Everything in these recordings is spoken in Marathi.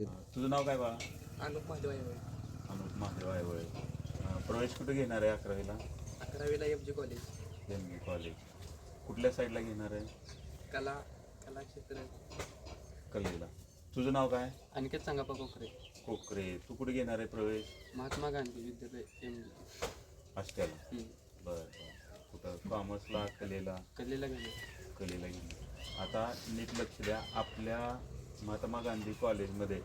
तुझं नाव काय बाळा? अनुप महादेव आहे. अनुप महादेव आहे. प्रवेश कुठे घेणार आहे 11वीला? 11वीला FG कॉलेज MG कॉलेज. कुठल्या साईडला घेणार आहे? कला कला क्षेत्र कलेला. तुझं नाव काय? अनिकेत संगाप्पा कोकरे. कोकरे. तू कुठे घेणार आहे प्रवेश? महात्मा गांधी विद्यापीठ MG. आष्ट्याला. बरं बरं. कुठं कॉमर्सला कलेला? कलेला गेलो. कलेला घेणार. आता नीट लक्ष द्या. आपल्या महात्मा गांधी कॉलेजमध्ये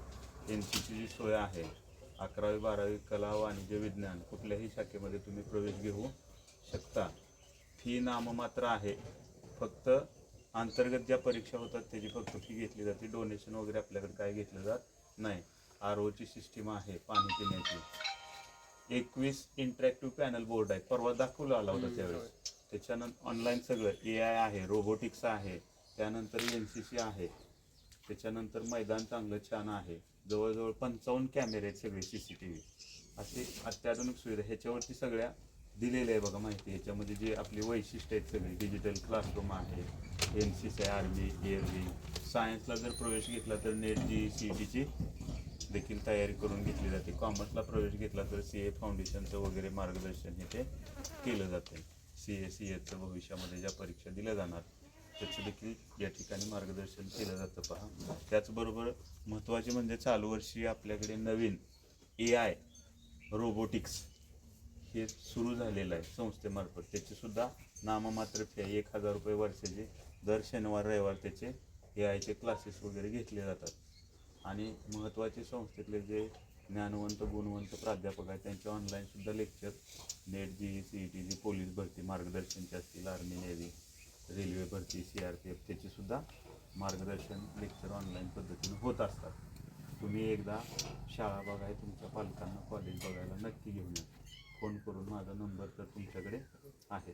NCची जी सोय आहे, 11वी 12वी कला वाणिज्य विज्ञान कुठल्याही शाखेमध्ये तुम्ही प्रवेश घेऊ शकता. फी नाममात्र आहे. फक्त अंतर्गत ज्या परीक्षा होतात त्याची फक्त फी घेतली जाते. डोनेशन वगैरे आपल्याकडे काय घेतलं जात नाही. ROची सिस्टीम आहे पाणी पिण्याची. 21 इंटरॅक्टिव्ह पॅनल बोर्ड आहे. परवा दाखवलं आला होता त्यावेळेस. त्याच्यानंतर ऑनलाईन सगळं AI आहे, रोबोटिक्स आहे, त्यानंतर NCC आहे, त्याच्यानंतर मैदान चांगलं छान आहे. जवळजवळ 55 कॅमेरे आहेत सगळे CCTV. असे अत्याधुनिक सुविधा ह्याच्यावरती सगळ्या दिलेल्या आहे बघा माहिती. ह्याच्यामध्ये जे आपली वैशिष्ट्य आहेत सगळी डिजिटल क्लासरूम आहे, NCC, आर्मी, एअरविंग. सायन्सला जर प्रवेश घेतला तर नेट CETची देखील तयारी करून घेतली जाते. कॉमर्सला प्रवेश घेतला तर CA फाउंडेशनचं वगैरे मार्गदर्शन हे ते केलं जाते. CAचं भविष्यामध्ये ज्या परीक्षा दिल्या जाणार त्याचं देखील या ठिकाणी मार्गदर्शन केलं जातं पहा. त्याचबरोबर महत्त्वाचे म्हणजे चालू वर्षी आपल्याकडे नवीन AI रोबोटिक्स हे सुरू झालेलं आहे संस्थेमार्फत. त्याचेसुद्धा नाममात्र फी आहे. 1000 रुपये वर्षाचे. दर शनिवार रविवार त्याचे AIचे क्लासेस वगैरे घेतले जातात. आणि महत्त्वाचे संस्थेतले जे ज्ञानवंत गुणवंत प्राध्यापक आहेत त्यांचे ऑनलाईनसुद्धा लेक्चर नेट CETची पोलीस भरती मार्गदर्शनचे असतील, आर्मी नेव्ही रेल्वे भरती CRPF त्याचेसुद्धा मार्गदर्शन लेक्चर ऑनलाईन पद्धतीने होत असतात. तुम्ही एकदा शाळा बघाय तुमच्या पालकांना कॉलेज बघायला नक्की घेऊन या. फोन करून माझा नंबर तर तुमच्याकडे आहे.